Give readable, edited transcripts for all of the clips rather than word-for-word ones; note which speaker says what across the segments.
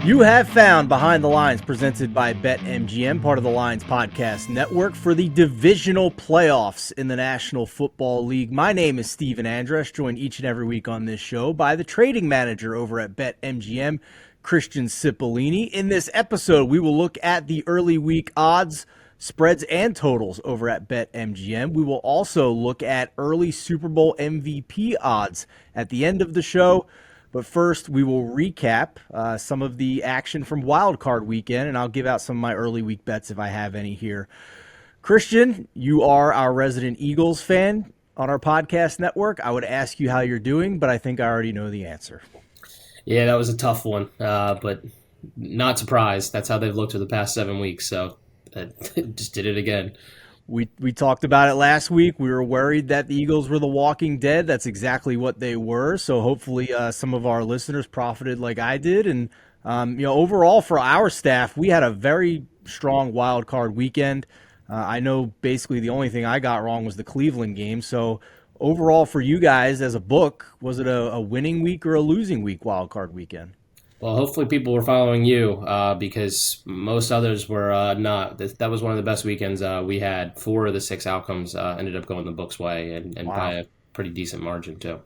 Speaker 1: You have found Behind the Lines, presented by BetMGM, part of the Lines Podcast Network, for the divisional playoffs in the National Football League. My name is Stephen Andress, joined each and every week on this show by the trading manager over at BetMGM, Christian Cipollini. In this episode, we will look at the early week odds, spreads, and totals over at BetMGM. We will also look at early Super Bowl MVP odds at the end of the show. But first, we will recap some of the action from Wild Card Weekend, and I'll give out some of my early week bets if I have any here. Christian, you are our resident Eagles fan on our podcast network. I would ask you how you're doing, but I think I already know the answer.
Speaker 2: Yeah, that was a tough one, but not surprised. That's how they've looked for the past 7 weeks, so just did it again.
Speaker 1: We talked about it last week. We were worried that the Eagles were the walking dead. That's exactly what they were. So hopefully some of our listeners profited like I did. And, overall for our staff, we had a very strong wild card weekend. I know basically the only thing I got wrong was the Cleveland game. So overall for you guys as a book, was it a winning week or a losing week wild card weekend?
Speaker 2: Well, hopefully people were following you because most others were not. That was one of the best weekends we had. 4 of the 6 outcomes ended up going the book's way and
Speaker 1: Wow.
Speaker 2: by a pretty decent margin, too.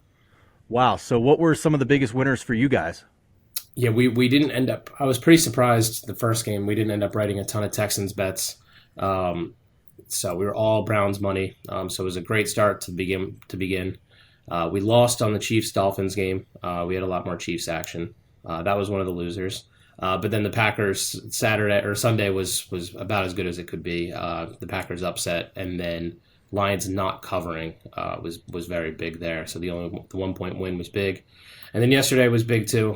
Speaker 1: Wow. So what were some of the biggest winners for you guys?
Speaker 2: Yeah, we didn't end up. I was pretty surprised the first game. We didn't end up writing a ton of Texans bets. So we were all Browns money. So it was a great start to begin. We lost on the Chiefs-Dolphins game. We had a lot more Chiefs action. That was one of the losers. But then the Packers Saturday or Sunday was about as good as it could be. The Packers upset, and then Lions not covering was very big there. So the 1-point win was big. And then yesterday was big too.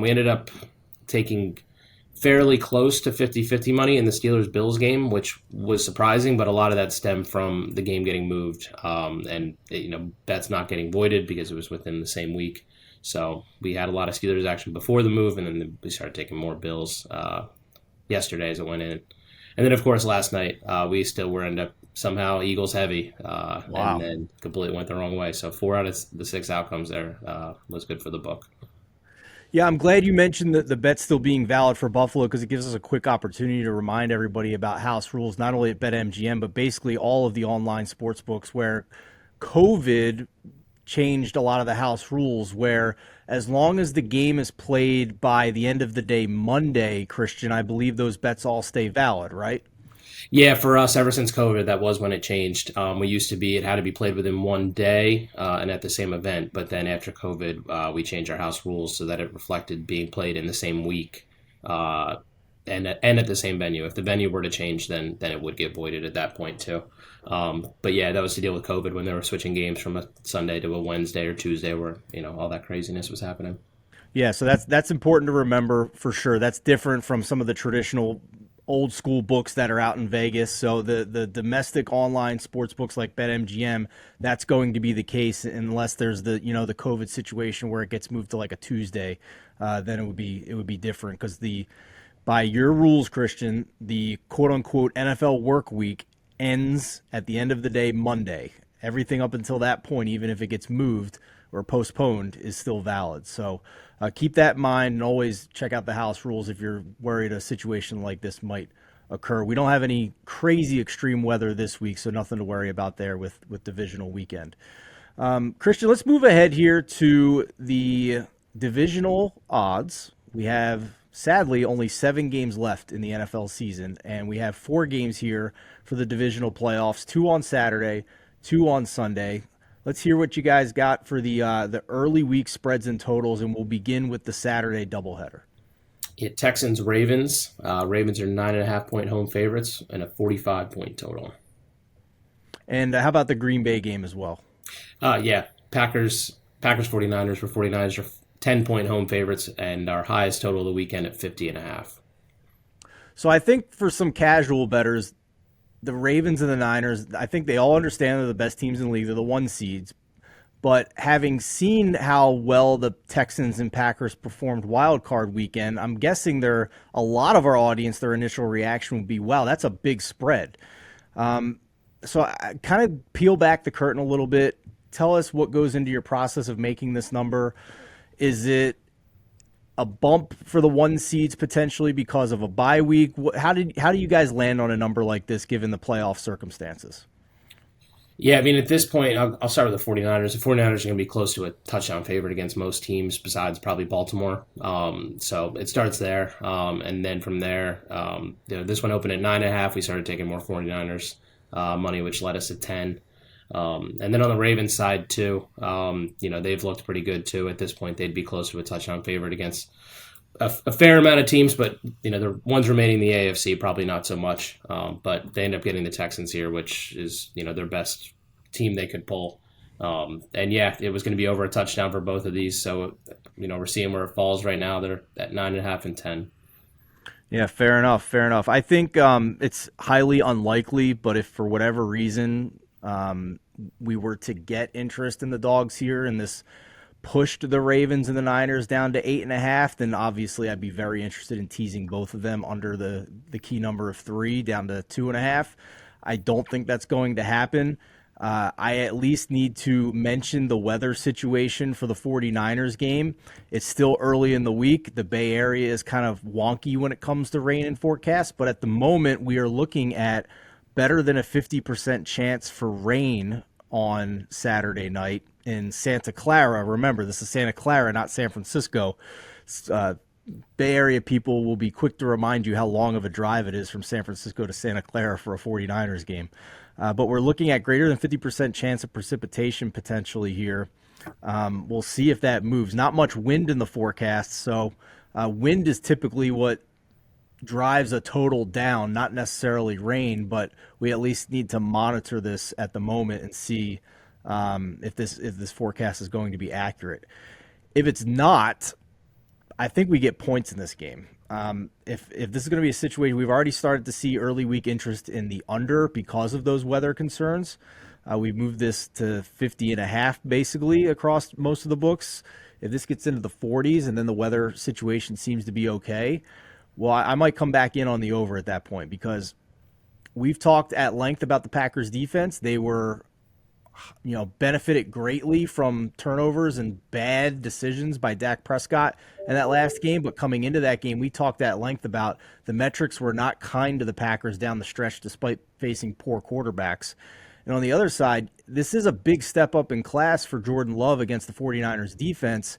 Speaker 2: We ended up taking fairly close to 50-50 money in the Steelers-Bills game, which was surprising, but a lot of that stemmed from the game getting moved and bets not getting voided because it was within the same week. So we had a lot of Steelers action before the move, and then we started taking more Bills yesterday as it went in. And then, of course, last night we still were end up somehow Eagles heavy,
Speaker 1: Wow.
Speaker 2: and then completely went the wrong way. So 4 out of the 6 outcomes there was good for the book.
Speaker 1: Yeah, I'm glad you mentioned the bet still being valid for Buffalo because it gives us a quick opportunity to remind everybody about house rules, not only at BetMGM, but basically all of the online sports books where COVID changed a lot of the house rules where as long as the game is played by the end of the day Monday, Christian, I believe those bets all stay valid, right?
Speaker 2: Yeah, for us, ever since COVID, that was when it changed. We used to be, it had to be played within one day and at the same event. But then after COVID, we changed our house rules so that it reflected being played in the same week and at the same venue. If the venue were to change, then it would get voided at that point too. But yeah, that was to deal with COVID when they were switching games from a Sunday to a Wednesday or Tuesday where, all that craziness was happening.
Speaker 1: Yeah, so that's important to remember for sure. That's different from some of the traditional old school books that are out in Vegas. So the domestic online sports books like BetMGM, that's going to be the case unless there's the the COVID situation where it gets moved to like a Tuesday. Then it would be different because by your rules, Christian, the quote unquote NFL work week ends at the end of the day Monday. Everything up until that point, even if it gets moved or postponed, is still valid. So keep that in mind and always check out the house rules if you're worried a situation like this might occur. We don't have any crazy extreme weather this week, so nothing to worry about there with divisional weekend. Christian, let's move ahead here to the divisional odds. We have, sadly, only 7 games left in the NFL season, and we have 4 games here for the divisional playoffs, 2 on Saturday, 2 on Sunday. Let's hear what you guys got for the early week spreads and totals, and we'll begin with the Saturday doubleheader.
Speaker 2: Yeah, Texans Ravens. Ravens are 9.5-point home favorites and a 45-point total.
Speaker 1: And how about the Green Bay game as well?
Speaker 2: Yeah, Packers 49ers, where 49ers are 10-point home favorites and our highest total of the weekend at 50.5.
Speaker 1: So I think for some casual bettors, the Ravens and the Niners, I think they all understand they're the best teams in the league. They're the 1 seeds. But having seen how well the Texans and Packers performed wild card weekend, I'm guessing a lot of our audience, their initial reaction would be, wow, that's a big spread. So I kind of peel back the curtain a little bit. Tell us what goes into your process of making this number. Is it a bump for the one seeds potentially because of a bye week? How do you guys land on a number like this given the playoff circumstances?
Speaker 2: Yeah, I mean, at this point, I'll start with the 49ers. The 49ers are going to be close to a touchdown favorite against most teams besides probably Baltimore. So it starts there. And then from there, this one opened at 9.5. We started taking more 49ers money, which led us to 10. And then on the Ravens side, too, they've looked pretty good, too. At this point, they'd be close to a touchdown favorite against a fair amount of teams, but the ones remaining in the AFC probably not so much. But they end up getting the Texans here, which is their best team they could pull. And yeah, it was going to be over a touchdown for both of these. So we're seeing where it falls right now. They're at 9.5 and 10.
Speaker 1: Yeah, fair enough. Fair enough. I think it's highly unlikely, but if for whatever reason we were to get interest in the dogs here and this pushed the Ravens and the Niners down to 8.5, then obviously I'd be very interested in teasing both of them under the key number of 3 down to 2.5. I don't think that's going to happen. I at least need to mention the weather situation for the 49ers game. It's still early in the week. The Bay Area is kind of wonky when it comes to rain and forecast, but at the moment we are looking at better than a 50% chance for rain on Saturday night in Santa Clara. Remember, this is Santa Clara, not San Francisco. Bay Area people will be quick to remind you how long of a drive it is from San Francisco to Santa Clara for a 49ers game. But we're looking at greater than 50% chance of precipitation potentially here. We'll see if that moves. Not much wind in the forecast, so wind is typically what drives a total down, not necessarily rain, but we at least need to monitor this at the moment and see if this forecast is going to be accurate. If it's not, I think we get points in this game. If this is going to be a situation, we've already started to see early week interest in the under because of those weather concerns. We've moved this to 50.5 basically across most of the books. If this gets into the 40s and then the weather situation seems to be okay, well, I might come back in on the over at that point because we've talked at length about the Packers defense. They were benefited greatly from turnovers and bad decisions by Dak Prescott in that last game. But coming into that game, we talked at length about the metrics were not kind to the Packers down the stretch despite facing poor quarterbacks. And on the other side, this is a big step up in class for Jordan Love against the 49ers defense.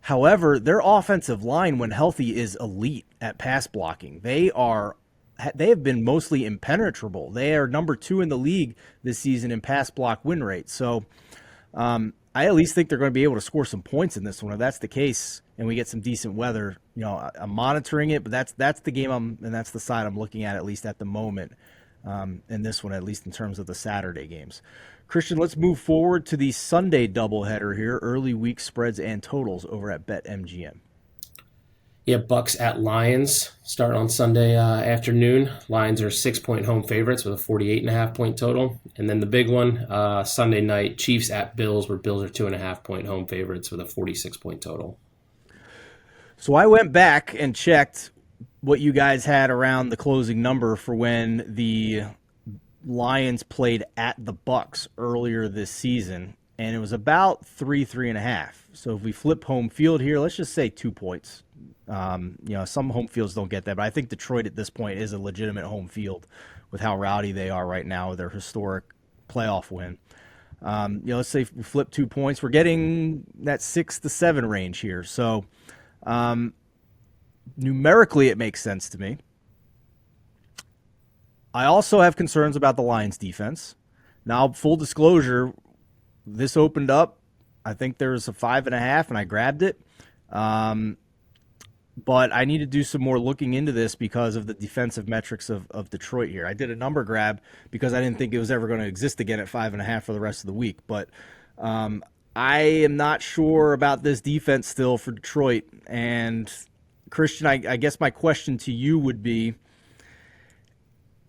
Speaker 1: However, their offensive line, when healthy, is elite at pass blocking. They have been mostly impenetrable. They are number 2 in the league this season in pass block win rate. So I at least think they're going to be able to score some points in this one. If that's the case and we get some decent weather, I'm monitoring it, but that's the game and that's the side I'm looking at least at the moment in this one, at least in terms of the Saturday games. Christian, let's move forward to the Sunday doubleheader here, early week spreads and totals over at BetMGM.
Speaker 2: Yeah, Bucks at Lions start on Sunday afternoon. Lions are 6-point home favorites with a 48.5-point total. And then the big one, Sunday night, Chiefs at Bills, where Bills are 2.5-point home favorites with a 46-point total.
Speaker 1: So I went back and checked what you guys had around the closing number for when the Lions played at the Bucks earlier this season, and it was about 3.5. So if we flip home field here, let's just say 2 points. Some home fields don't get that, but I think Detroit at this point is a legitimate home field with how rowdy they are right now with their historic playoff win. Let's say if we flip 2 points, we're getting that 6 to 7 range here. So numerically, it makes sense to me. I also have concerns about the Lions defense. Now, full disclosure, this opened up. I think there was a 5.5, and I grabbed it. But I need to do some more looking into this because of the defensive metrics of Detroit here. I did a number grab because I didn't think it was ever going to exist again at 5.5 for the rest of the week. But I am not sure about this defense still for Detroit. And Christian, I guess my question to you would be,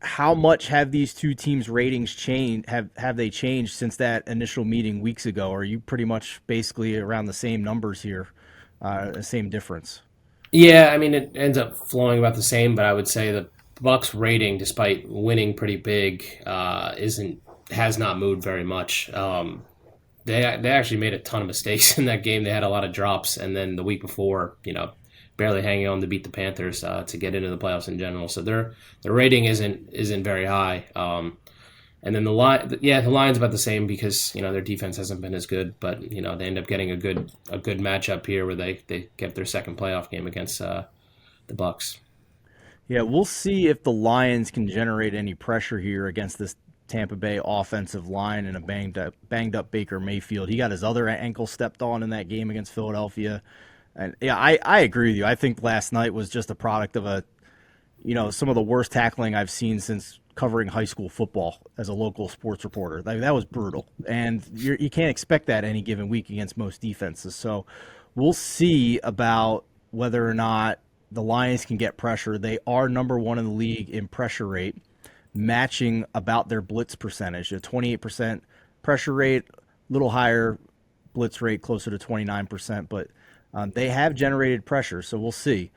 Speaker 1: how much have these two teams' ratings changed? Have they changed since that initial meeting weeks ago? Or are you pretty much basically around the same numbers here, same difference?
Speaker 2: Yeah, I mean, it ends up flowing about the same, but I would say the Bucks rating, despite winning pretty big, has not moved very much. They actually made a ton of mistakes in that game. They had a lot of drops, and then the week before, barely hanging on to beat the Panthers to get into the playoffs in general. So their rating isn't very high. And then the Lions about the same because their defense hasn't been as good, but they end up getting a good matchup here where they get their second playoff game against the Bucks.
Speaker 1: Yeah, we'll see if the Lions can generate any pressure here against this Tampa Bay offensive line and a banged up Baker Mayfield. He got his other ankle stepped on in that game against Philadelphia. And yeah, I agree with you. I think last night was just a product of some of the worst tackling I've seen since covering high school football as a local sports reporter. Like, that was brutal. And you can't expect that any given week against most defenses. So we'll see about whether or not the Lions can get pressure. They are number one in the league in pressure rate, matching about their blitz percentage, a 28% pressure rate, a little higher blitz rate, closer to 29%. But they have generated pressure, so we'll see.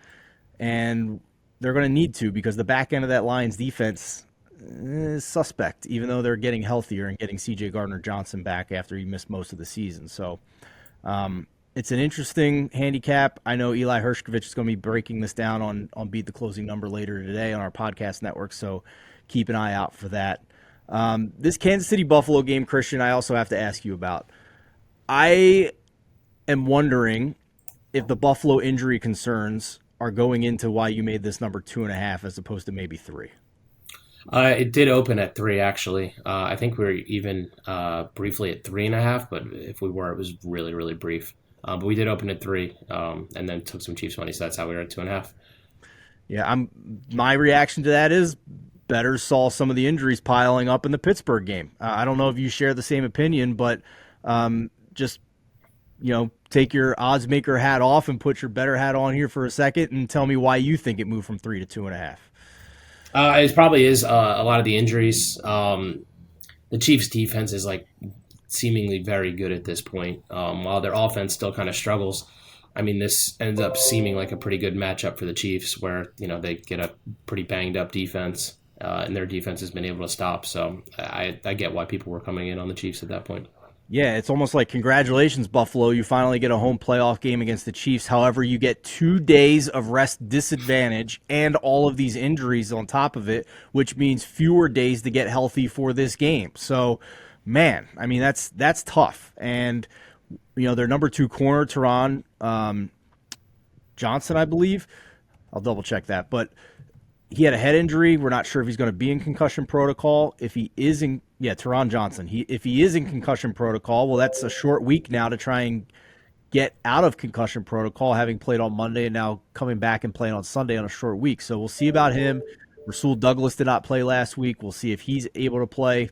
Speaker 1: And they're going to need to, because the back end of that Lions defense is suspect, even though they're getting healthier and getting C.J. Gardner-Johnson back after he missed most of the season. So it's an interesting handicap. I know Eli Hershkovich is going to be breaking this down on Beat the Closing Number later today on our podcast network, so keep an eye out for that. This Kansas City-Buffalo game, Christian, I also have to ask you about. I am wondering if the Buffalo injury concerns are going into why you made this number 2.5 as opposed to maybe 3.
Speaker 2: It did open at 3, actually. I think we were even briefly at 3.5, but if we were, it was really, really brief. But we did open at 3, and then took some Chiefs money, so that's how we were at 2.5.
Speaker 1: Yeah, my reaction to that is better saw some of the injuries piling up in the Pittsburgh game. I don't know if you share the same opinion, but just take your odds maker hat off and put your better hat on here for a second and tell me why you think it moved from 3 to 2.5.
Speaker 2: It probably is a lot of the injuries. The Chiefs' defense is seemingly very good at this point, while their offense still kind of struggles. I mean, this ends up seeming like a pretty good matchup for the Chiefs, where they get a pretty banged up defense, and their defense has been able to stop. So I get why people were coming in on the Chiefs at that point.
Speaker 1: Yeah, it's almost like, congratulations, Buffalo. You finally get a home playoff game against the Chiefs. However, you get 2 days of rest disadvantage and all of these injuries on top of it, which means fewer days to get healthy for this game. So, man, I mean, that's tough. And, their number 2 corner, Teron Johnson, I believe. I'll double check that. But he had a head injury. We're not sure if he's going to be in concussion protocol. If he is in, Teron Johnson. If he is in concussion protocol, well, that's a short week now to try and get out of concussion protocol, having played on Monday and now coming back and playing on Sunday on a short week. So we'll see about him. Rasul Douglas did not play last week. We'll see if he's able to play.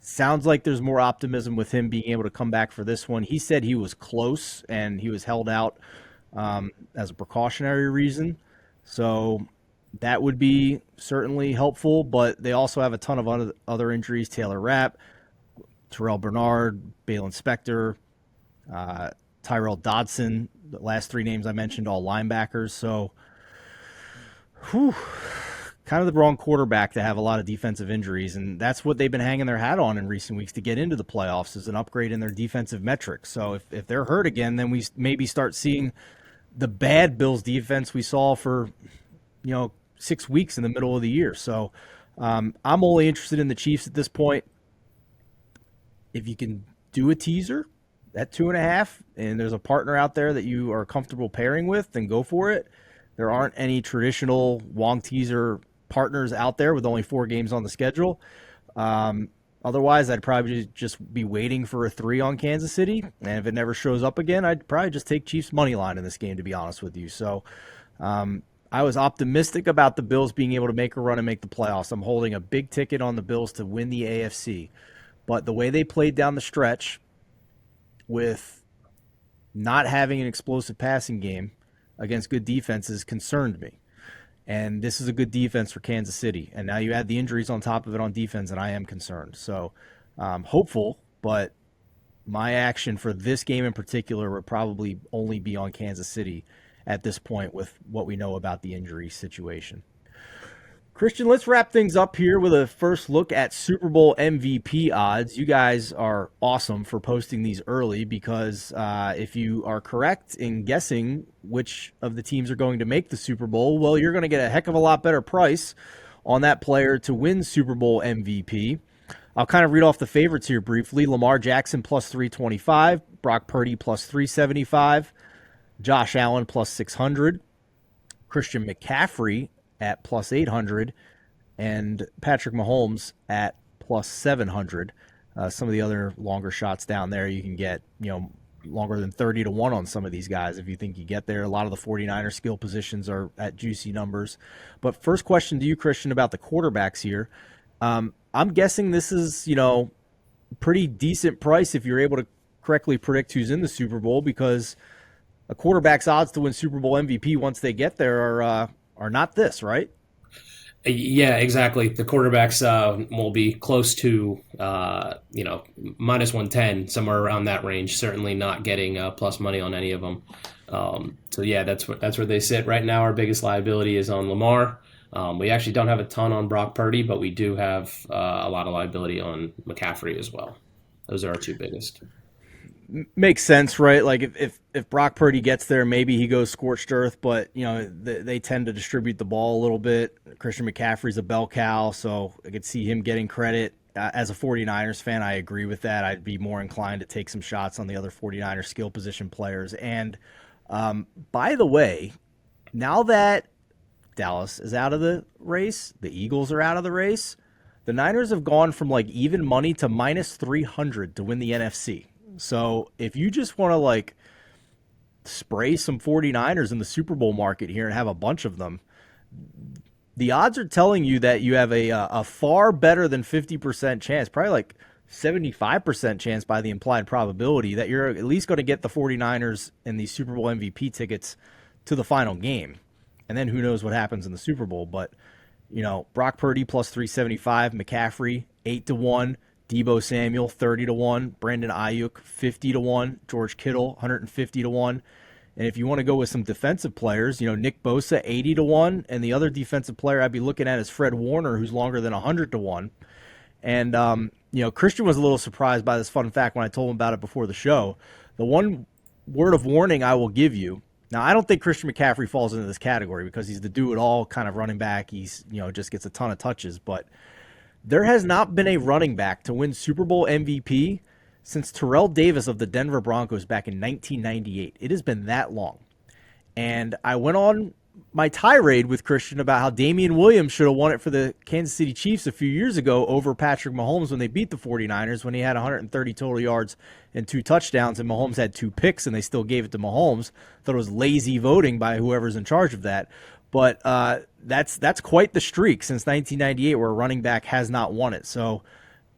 Speaker 1: Sounds like there's more optimism with him being able to come back for this one. He said he was close and he was held out as a precautionary reason. So that would be certainly helpful, but they also have a ton of other injuries. Taylor Rapp, Terrell Bernard, Balin Spector, Tyrell Dodson, the last 3 names I mentioned, all linebackers. So, kind of the wrong quarterback to have a lot of defensive injuries, and that's what they've been hanging their hat on in recent weeks to get into the playoffs, is an upgrade in their defensive metrics. So if they're hurt again, then we maybe start seeing the bad Bills defense we saw for 6 weeks in the middle of the year. So I'm only interested in the Chiefs at this point. If you can do a teaser at 2.5, and there's a partner out there that you are comfortable pairing with, then go for it. There aren't any traditional Wong teaser partners out there with only 4 games on the schedule. Otherwise, I'd probably just be waiting for a 3 on Kansas City. And if it never shows up again, I'd probably just take Chiefs money line in this game, to be honest with you. So I was optimistic about the Bills being able to make a run and make the playoffs. I'm holding a big ticket on the Bills to win the AFC. But the way they played down the stretch with not having an explosive passing game against good defenses concerned me. And this is a good defense for Kansas City. And now you add the injuries on top of it on defense, and I am concerned. So hopeful, but my action for this game in particular would probably only be on Kansas City at this point with what we know about the injury situation. Christian, let's wrap things up here with a first look at Super Bowl MVP odds. You guys are awesome for posting these early because if you are correct in guessing which of the teams are going to make the Super Bowl, well, you're going to get a heck of a lot better price on that player to win Super Bowl MVP. I'll kind of read off the favorites here briefly. Lamar Jackson plus 325, Brock Purdy plus 375, Josh Allen plus 600, Christian McCaffrey at plus 800, and Patrick Mahomes at plus 700. Some of the other longer shots down there, you can get, longer than 30 to 1 on some of these guys if you think you get there. A lot of the 49er skill positions are at juicy numbers. But first question to you, Christian, about the quarterbacks here. I'm guessing this is, pretty decent price if you're able to correctly predict who's in the Super Bowl, because a quarterback's odds to win Super Bowl MVP once they get there are not this, right?
Speaker 2: Yeah, exactly. The quarterbacks will be close to minus 110, somewhere around that range. Certainly not getting plus money on any of them. So yeah, that's where they sit right now. Our biggest liability is on Lamar. We actually don't have a ton on Brock Purdy, but we do have a lot of liability on McCaffrey as well. Those are our two biggest.
Speaker 1: Makes sense, right? Like if Brock Purdy gets there, maybe he goes scorched earth, but they tend to distribute the ball a little bit. Christian McCaffrey's a bell cow, so I could see him getting credit. As a 49ers fan, I agree with that. I'd be more inclined to take some shots on the other 49ers skill position players. And by the way, now that Dallas is out of the race, the Eagles are out of the race, the Niners have gone from like even money to minus 300 to win the NFC. So if you just want to like spray some 49ers in the Super Bowl market here and have a bunch of them, the odds are telling you that you have a far better than 50% chance, probably like 75% chance by the implied probability, that you're at least going to get the 49ers and the Super Bowl MVP tickets to the final game. And then who knows what happens in the Super Bowl. But, Brock Purdy plus 375, McCaffrey 8 to 1, Debo Samuel 30 to 1, Brandon Ayuk 50 to 1, George Kittle 150 to 1. And if you want to go with some defensive players, Nick Bosa 80 to 1, and the other defensive player I'd be looking at is Fred Warner, who's longer than 100 to 1. And Christian was a little surprised by this fun fact when I told him about it before the show. The one word of warning I will give you. Now, I don't think Christian McCaffrey falls into this category because he's the do-it-all kind of running back. He's, just gets a ton of touches. But there has not been a running back to win Super Bowl MVP since Terrell Davis of the Denver Broncos back in 1998. It has been that long. And I went on my tirade with Christian about how Damian Williams should have won it for the Kansas City Chiefs a few years ago over Patrick Mahomes when they beat the 49ers, when he had 130 total yards and 2 touchdowns, and Mahomes had 2 picks, and they still gave it to Mahomes. Thought it was lazy voting by whoever's in charge of that. But that's quite the streak since 1998 where a running back has not won it. So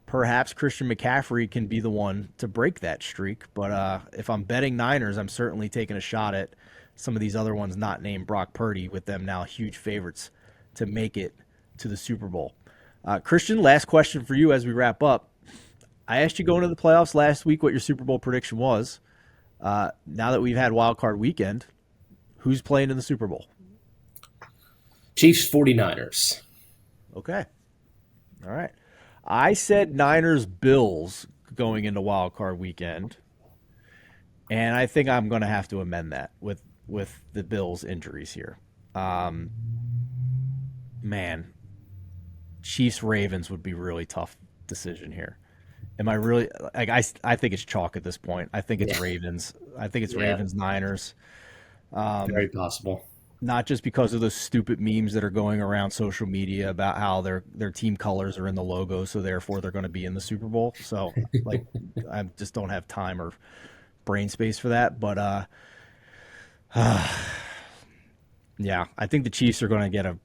Speaker 1: perhaps Christian McCaffrey can be the one to break that streak. But if I'm betting Niners, I'm certainly taking a shot at some of these other ones not named Brock Purdy, with them now huge favorites to make it to the Super Bowl. Christian, last question for you as we wrap up. I asked you going into the playoffs last week what your Super Bowl prediction was. Now that we've had Wild Card Weekend, who's playing in the Super Bowl?
Speaker 2: Chiefs 49ers.
Speaker 1: Okay. All right. I said Niners Bills going into Wild Card Weekend, and I think I'm going to have to amend that with the Bills' injuries here. Man, Chiefs Ravens would be really tough decision here. Am I really like I think it's chalk at this point. I think it's Ravens. I think it's Ravens Niners.
Speaker 2: Very possible.
Speaker 1: Not just because of those stupid memes that are going around social media about how their team colors are in the logo, so therefore they're going to be in the Super Bowl. So like I just don't have time or brain space for that. But yeah, I think the Chiefs are going to get a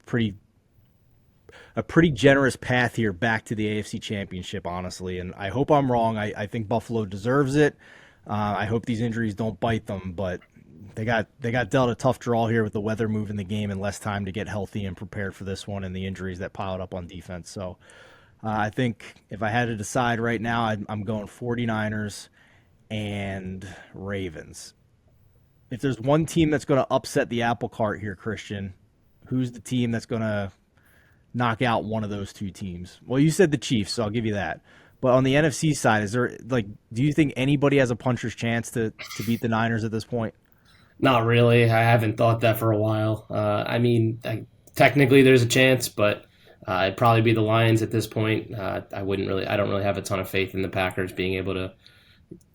Speaker 1: pretty generous path here back to the AFC Championship, honestly. And I hope I'm wrong. I think Buffalo deserves it. I hope these injuries don't bite them, but they got dealt a tough draw here with the weather moving the game and less time to get healthy and prepared for this one and the injuries that piled up on defense. So I think if I had to decide right now, I'm going 49ers and Ravens. If there's one team that's going to upset the apple cart here, Christian, who's the team that's going to knock out one of those two teams. Well, you said the Chiefs, so I'll give you that. But on the NFC side, is there like, do you think anybody has a puncher's chance to beat the Niners at this point?
Speaker 2: Not really. I haven't thought that for a while. Technically there's a chance, but it'd probably be the Lions at this point. I don't really have a ton of faith in the Packers being able to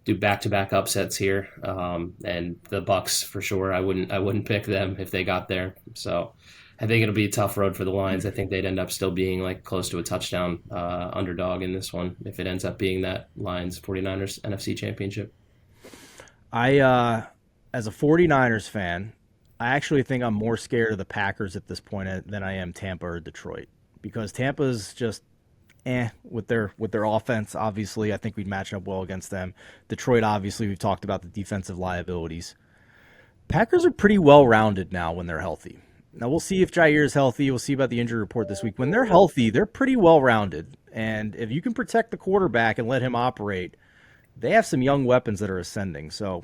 Speaker 2: do back-to-back upsets here, and the Bucks for sure. I wouldn't pick them if they got there. So I think it'll be a tough road for the Lions. I think they'd end up still being like close to a touchdown underdog in this one if it ends up being that Lions 49ers NFC Championship.
Speaker 1: As a 49ers fan, I actually think I'm more scared of the Packers at this point than I am Tampa or Detroit, because Tampa's just with their offense. Obviously, I think we'd match up well against them. Detroit, obviously, we've talked about the defensive liabilities. Packers are pretty well rounded now when they're healthy. Now we'll see if Jair is healthy. We'll see about the injury report this week. When they're healthy, they're pretty well rounded, and if you can protect the quarterback and let him operate, they have some young weapons that are ascending. So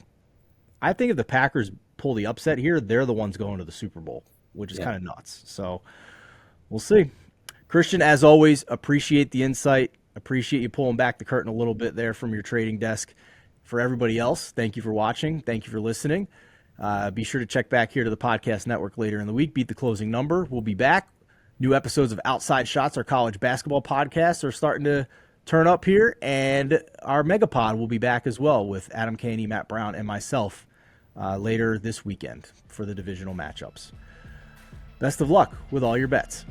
Speaker 1: I think if the Packers pull the upset here, they're the ones going to the Super Bowl, which is
Speaker 2: Yeah.
Speaker 1: kind of nuts. So we'll see. Christian, as always, appreciate the insight. Appreciate you pulling back the curtain a little bit there from your trading desk. For everybody else, thank you for watching. Thank you for listening. Be sure to check back here to the podcast network later in the week. Beat the closing number. We'll be back. New episodes of Outside Shots, our college basketball podcasts, are starting to turn up here, and our Megapod will be back as well with Adam Caney, Matt Brown, and myself later this weekend for the divisional matchups. Best of luck with all your bets.